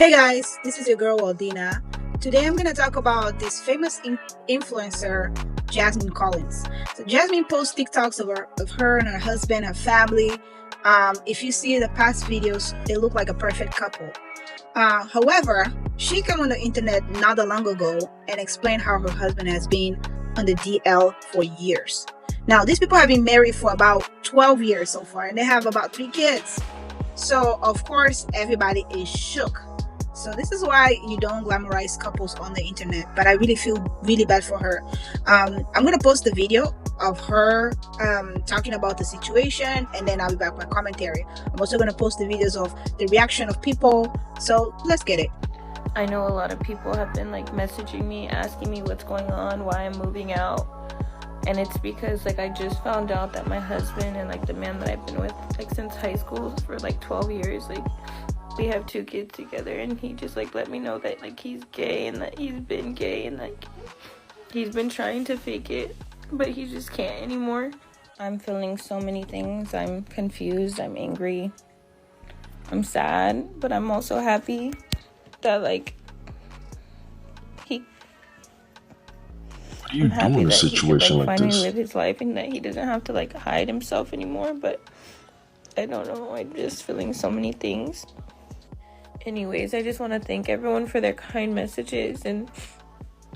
Hey guys, this is your girl Waldina. Today I'm going to talk about this famous influencer, Jasmine Collins. So Jasmine posts TikToks of her and her husband and family. If you see the past videos, they look like a perfect couple. However, she came on the internet not that long ago and explained how her husband has been on the DL for years. Now, these people have been married for about 12 years so far, and they have about 3 kids. So, of course, everybody is shook. So this is why you don't glamorize couples on the internet, but I really feel really bad for her. I'm going to post the video of her talking about the situation, and then I'll be back with my commentary. I'm also going to post the videos of the reaction of people. So let's get it. I know a lot of people have been messaging me, asking me what's going on, why I'm moving out. And it's because I just found out that my husband and the man that I've been with since high school for 12 years, we have 2 kids together, and he just let me know that he's gay and that he's been gay and he's been trying to fake it, but he just can't anymore. I'm feeling so many things. I'm confused, I'm angry, I'm sad, but I'm also happy that he What do you do in a situation like finally this? live his life and that he doesn't have to hide himself anymore. But I don't know, I'm just feeling so many things. Anyways, I just want to thank everyone for their kind messages and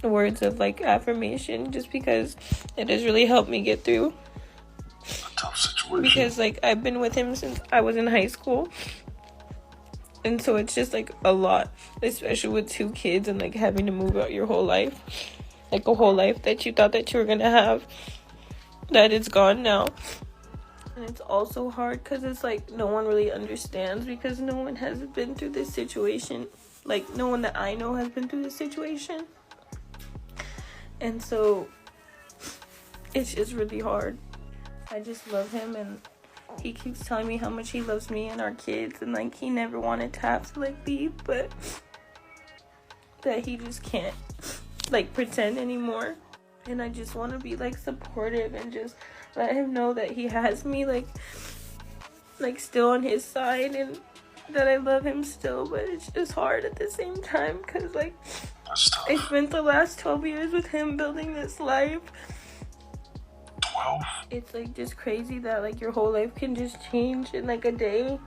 words of affirmation, just because it has really helped me get through A tough situation. because I've been with him since I was in high school, and so it's just a lot, especially with 2 kids and having to move out your whole life, a whole life that you thought that you were gonna have, that it's gone now. And it's also hard because it's no one really understands, because no one has been through this situation. No one that I know has been through this situation. And so it's just really hard. I just love him, and he keeps telling me how much he loves me and our kids, and he never wanted to have to leave, but that he just can't pretend anymore. And I just want to be supportive and just let him know that he has me still on his side, and that I love him still. But it's just hard at the same time, because That's tough. I spent the last 12 years with him building this life. 12? It's just crazy that your whole life can just change in a day.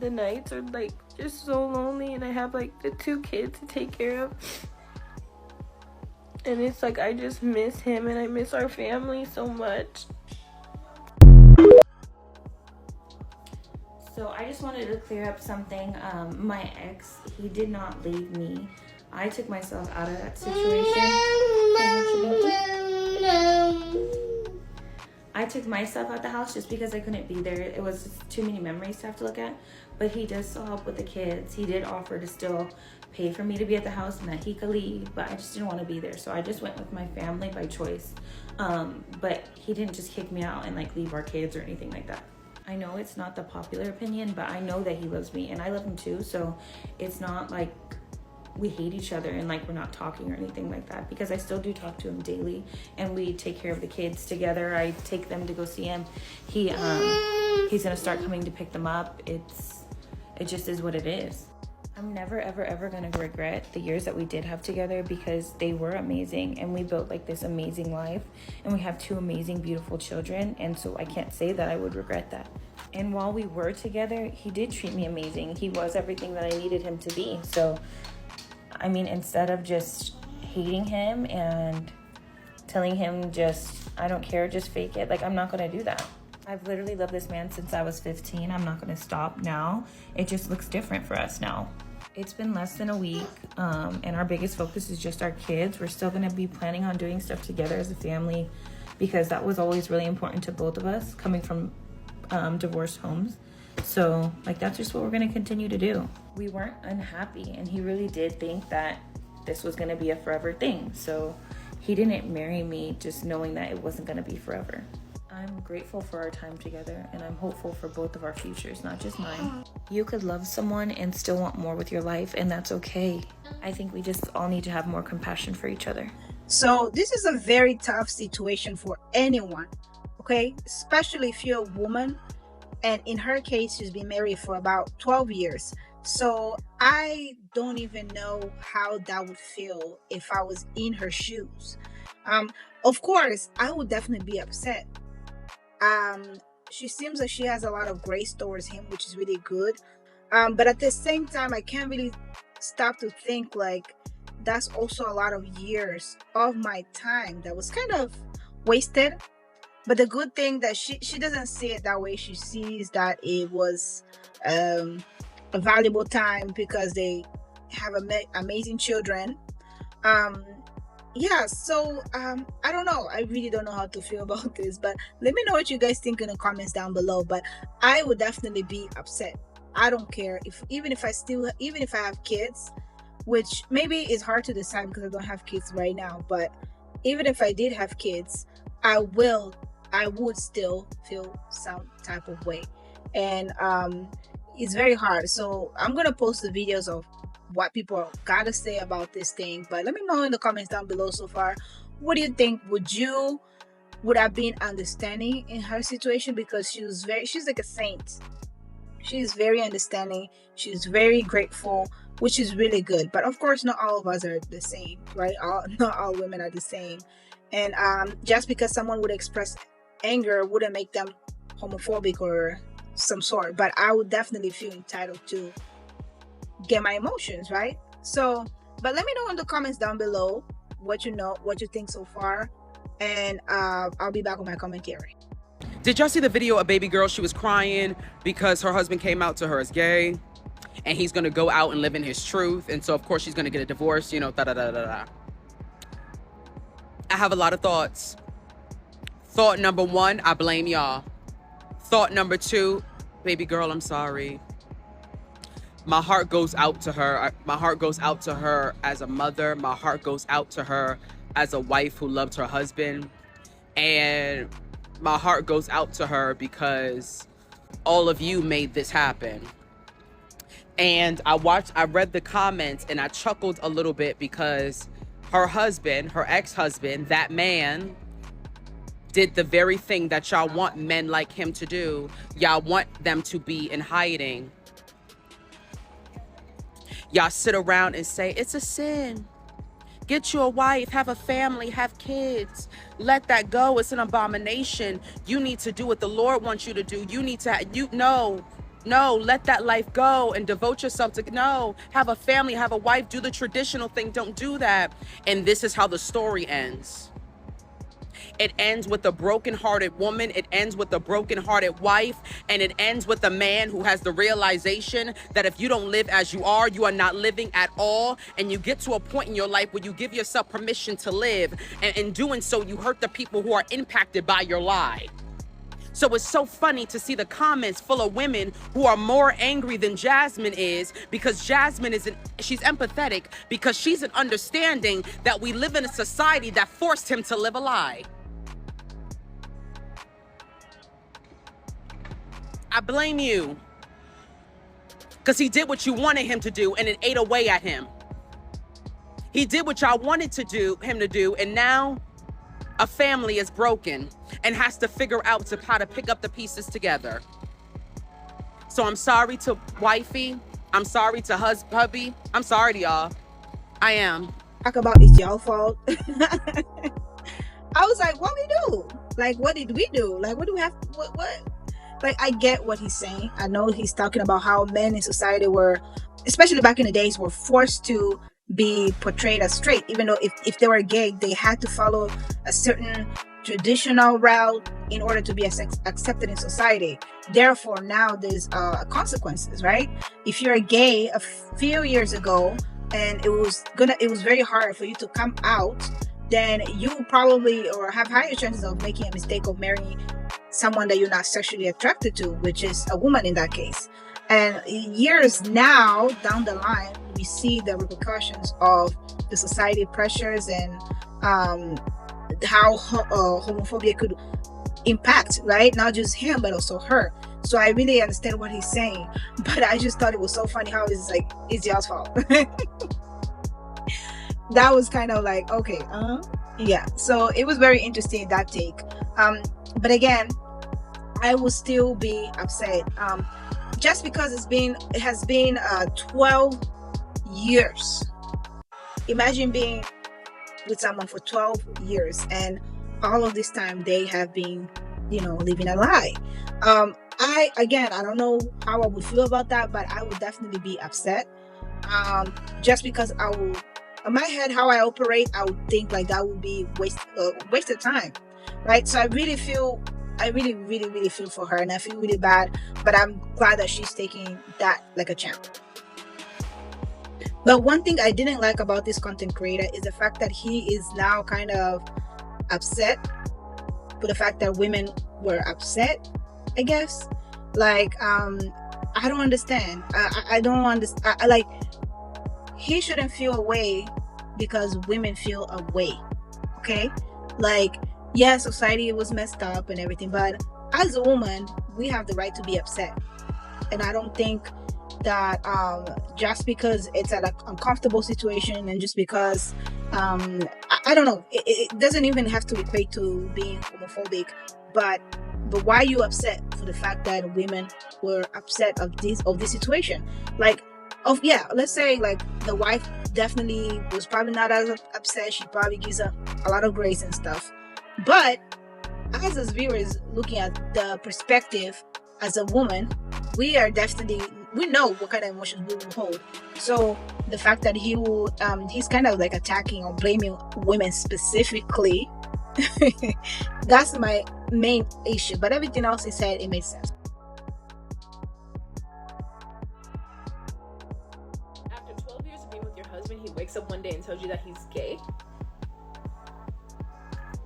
The nights are just so lonely, and I have the 2 kids to take care of. And it's I just miss him, and I miss our family so much. So I just wanted to clear up something. My ex, he did not leave me. I took myself out of that situation. I took myself out the house just because I couldn't be there. It was just too many memories to have to look at. But he does still help with the kids. He did offer to still pay for me to be at the house and that he could leave, but I just didn't want to be there. So I just went with my family by choice. But he didn't just kick me out and leave our kids or anything like that. I know it's not the popular opinion, but I know that he loves me and I love him too. So it's not we hate each other and we're not talking or anything like that, because I still do talk to him daily, and we take care of the kids together. I take them to go see him. He's gonna start coming to pick them up. It just is what it is. I'm never ever gonna regret the years that we did have together, because they were amazing, and we built this amazing life, and we have 2 amazing beautiful children, and so I can't say that I would regret that. And while we were together, he did treat me amazing. He was everything that I needed him to be. So I mean, instead of just hating him and telling him I don't care, just fake it, I'm not gonna do that. I've literally loved this man since I was 15. I'm not gonna stop now. It just looks different for us now. It's been less than a week, and our biggest focus is just our kids. We're still gonna be planning on doing stuff together as a family, because that was always really important to both of us, coming from divorced homes. So that's just what we're gonna continue to do. We weren't unhappy, and he really did think that this was gonna be a forever thing. So he didn't marry me just knowing that it wasn't gonna be forever. I'm grateful for our time together, and I'm hopeful for both of our futures, not just mine. You could love someone and still want more with your life, and that's okay. I think we just all need to have more compassion for each other. So this is a very tough situation for anyone, okay? Especially if you're a woman And in her case, she's been married for about 12 years. So I don't even know how that would feel if I was in her shoes. Um, of course, I would definitely be upset. Um, she seems like she has a lot of grace towards him, which is really good. But at the same time, I can't really stop to think like that's also a lot of years of my time that was kind of wasted. But the good thing that she doesn't see it that way. She sees that it was um, a valuable time because they have amazing children. Um, yeah, so I don't know. I really don't know how to feel about this, but let me know what you guys think in the comments down below. But I would definitely be upset. I don't care if even if I have kids, which maybe is hard to decide because I don't have kids right now, but even if I did have kids, I will I would still feel some type of way. And it's very hard. So I'm gonna post the videos of what people gotta say about this thing. But let me know in the comments down below so far. What do you think? Would have been understanding in her situation? Because she's like a saint. She's very understanding. She's very grateful, which is really good. But of course, not all of us are the same, right? Not all women are the same. And just because someone would express anger wouldn't make them homophobic or some sort. But I would definitely feel entitled to get my emotions, right? So, but let me know in the comments down below what you think so far. And I'll be back with my commentary. Did y'all see the video of baby girl? She was crying because her husband came out to her as gay and he's going to go out and live in his truth. And so, of course, she's going to get a divorce, you know, da-da-da-da-da. I have a lot of thoughts. Thought number one, I blame y'all. Thought number two, baby girl, I'm sorry. My heart goes out to her. My heart goes out to her as a mother. My heart goes out to her as a wife who loved her husband. And my heart goes out to her because all of you made this happen. And I read the comments and I chuckled a little bit because her husband, her ex-husband, that man did the very thing that y'all want men like him to do. Y'all want them to be in hiding. Y'all sit around and say, it's a sin. Get you a wife, have a family, have kids. Let that go. It's an abomination. You need to do what the Lord wants you to do. You need to, no, let that life go and devote yourself to, no, have a family, have a wife, do the traditional thing. Don't do that. And this is how the story ends. It ends with a broken-hearted woman. It ends with a broken-hearted wife. And it ends with a man who has the realization that if you don't live as you are not living at all. And you get to a point in your life where you give yourself permission to live. And in doing so, you hurt the people who are impacted by your lie. So it's so funny to see the comments full of women who are more angry than Jasmine is, because Jasmine she's empathetic because she's an understanding that we live in a society that forced him to live a lie. I blame you because he did what you wanted him to do and it ate away at him. He did what y'all wanted him to do, and now a family is broken and has to figure out how to pick up the pieces together. So I'm sorry to wifey. I'm sorry to hubby. I'm sorry to y'all. I am. Talk about it's y'all fault. I was like, what we do? Like, what did we do? Like, what do we have? What? Like, I get what he's saying. I know he's talking about how men in society were, especially back in the days, were forced to be portrayed as straight. Even though if they were gay, they had to follow a certain traditional route in order to be accepted in society. Therefore, now there's consequences, right? If you're gay a few years ago and it was very hard for you to come out, then you probably or have higher chances of making a mistake of marrying someone that you're not sexually attracted to, which is a woman in that case. And years now down the line, we see the repercussions of the society pressures and how homophobia could impact, right? Not just him, but also her. So I really understand what he's saying, but I just thought it was so funny how it's like, it's y'all's fault. That was kind of like, okay, yeah. So it was very interesting, that take. But again, I will still be upset. Just because it has been 12 years. Imagine being with someone for 12 years and all of this time they have been, living a lie. I don't know how I would feel about that, but I would definitely be upset. Just because I will, in my head, how I operate, I would think like that would be wasted time, right? So I really, really, really feel for her, and I feel really bad. But I'm glad that she's taking that like a champ. But one thing I didn't like about this content creator is the fact that he is now kind of upset for the fact that women were upset, I guess. Like, I don't understand. I don't understand. Like, he shouldn't feel a way because women feel a way. Okay? Like, yeah, society was messed up and everything, but as a woman, we have the right to be upset. And I don't think that just because it's an uncomfortable situation and just because I don't know, it doesn't even have to equate to being homophobic, but why are you upset for the fact that women were upset of this situation? Like, let's say like the wife definitely was probably not as upset. She probably gives a lot of grace and stuff, but as viewers looking at the perspective as a woman, we know what kind of emotions we will hold. So the fact that he's kind of like attacking or blaming women specifically, that's my main issue. But everything else he said, it made sense. After 12 years of being with your husband, he wakes up one day and tells you that he's gay.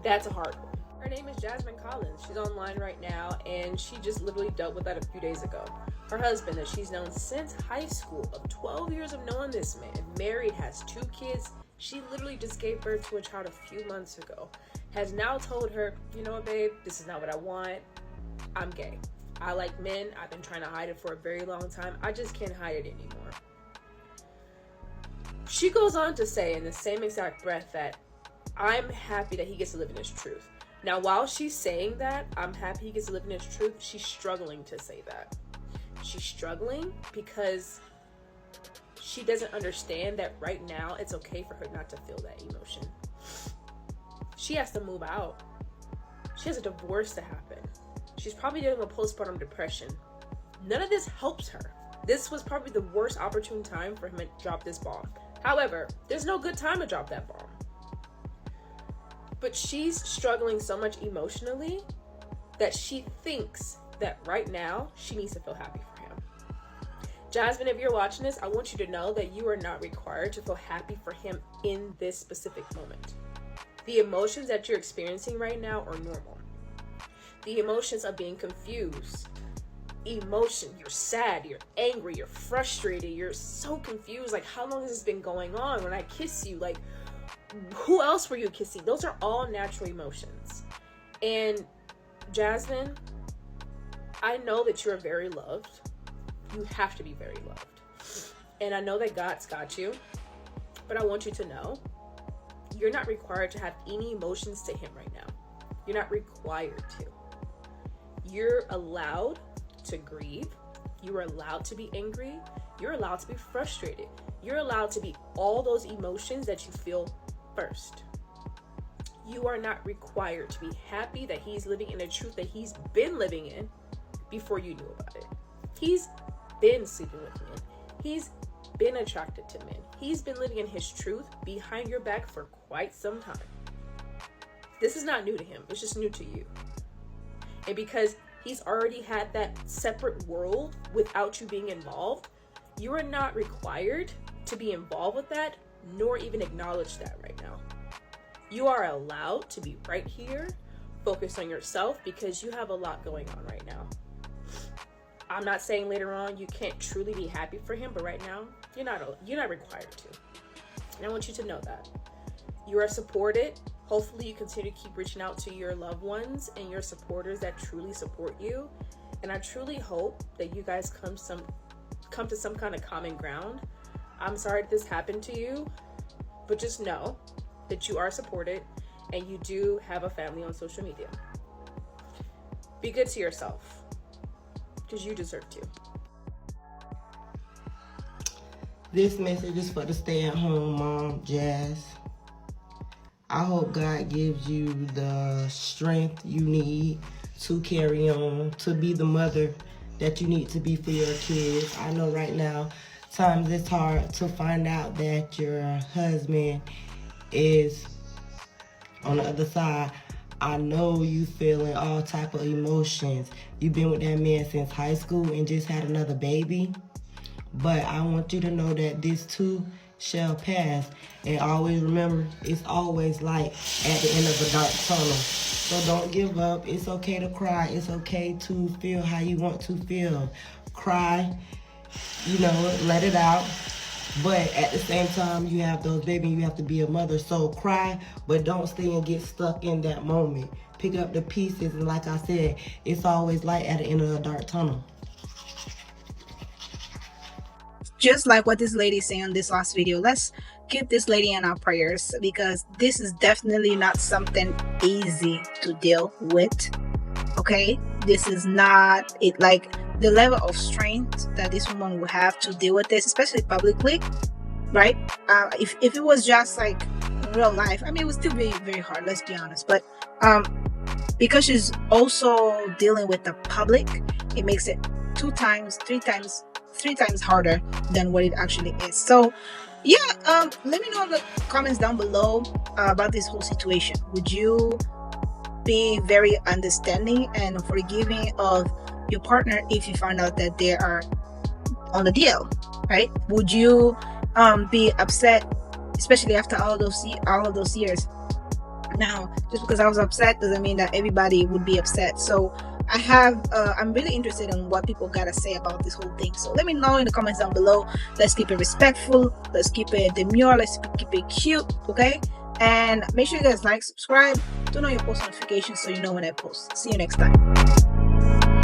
That's a hard one. Her name is Jasmine Collins. She's online right now, and she just literally dealt with that a few days ago. Her husband, that she's known since high school, of 12 years of knowing this man, married, has 2 kids. She literally just gave birth to a child a few months ago. Has now told her, you know what, babe, this is not what I want. I'm gay. I like men. I've been trying to hide it for a very long time. I just can't hide it anymore. She goes on to say in the same exact breath that I'm happy that he gets to live in his truth. Now, while she's saying that, I'm happy he gets to live in his truth, she's struggling to say that. She's struggling because she doesn't understand that right now it's okay for her not to feel that emotion. She has to move out. She has a divorce to happen. She's probably dealing with postpartum depression. None of this helps her. This was probably the worst opportune time for him to drop this bomb. However, there's no good time to drop that bomb. But she's struggling so much emotionally that she thinks that right now she needs to feel happy for him. Jasmine, if you're watching this, I want you to know that you are not required to feel happy for him in this specific moment. The emotions that you're experiencing right now are normal. The emotions of being confused, you're sad, you're angry, you're frustrated, you're so confused. Like, how long has this been going on? When I kiss you, like, who else were you kissing? Those are all natural emotions. And Jasmine, I know that you're very loved. You have to be very loved. And I know that God's got you. But I want you to know, you're not required to have any emotions to him right now. You're not required to. You're allowed to grieve. You're allowed to be angry. You're allowed to be frustrated. You're allowed to be all those emotions that you feel first. You are not required to be happy that he's living in a truth that he's been living in before you knew about it. He's been sleeping with men. He's been attracted to men. He's been living in his truth behind your back for quite some time. This is not new to him. It's just new to you. And because he's already had that separate world without you being involved, you are not required to be involved with that, nor even acknowledge that right now. You are allowed to be right here, focus on yourself, because you have a lot going on right now. I'm not saying later on you can't truly be happy for him, but right now you're not required to. And I want you to know that. You are supported. Hopefully you continue to keep reaching out to your loved ones and your supporters that truly support you. And I truly hope that you guys come to some kind of common ground. I'm sorry that this happened to you, but just know that you are supported and you do have a family on social media. Be good to yourself, because you deserve to. This message is for the stay-at-home mom, Jazz. I hope God gives you the strength you need to carry on, to be the mother that you need to be for your kids. I know right now, times it's hard to find out that your husband is on the other side. I know you feeling all type of emotions. You've been with that man since high school and just had another baby. But I want you to know that this too shall pass. And always remember, it's always light at the end of a dark tunnel. So don't give up. It's okay to cry. It's okay to feel how you want to feel. Cry, let it out. But at the same time, you have those babies, you have to be a mother. So cry, but don't stay and get stuck in that moment. Pick up the pieces, and like I said, it's always light at the end of a dark tunnel. Just like what this lady saying on this last video, let's keep this lady in our prayers, because this is definitely not something easy to deal with. Okay, this is not it. Like, the level of strength that this woman will have to deal with this, especially publicly, right? If it was just like real life, I mean, it would still be very hard, let's be honest. But because she's also dealing with the public, it makes it 2 times, 3 times harder than what it actually is. So yeah, let me know in the comments down below about this whole situation. Would you be very understanding and forgiving of your partner if you find out that they are on the deal, right? Would you be upset, especially after all of those years? Now, just because I was upset doesn't mean that everybody would be upset. So I'm really interested in what people gotta say about this whole thing. So let me know in the comments down below. Let's keep it respectful. Let's keep it demure. Let's keep it cute, okay? And make sure you guys like, subscribe, turn on your post notifications so you know when I post. See you next time.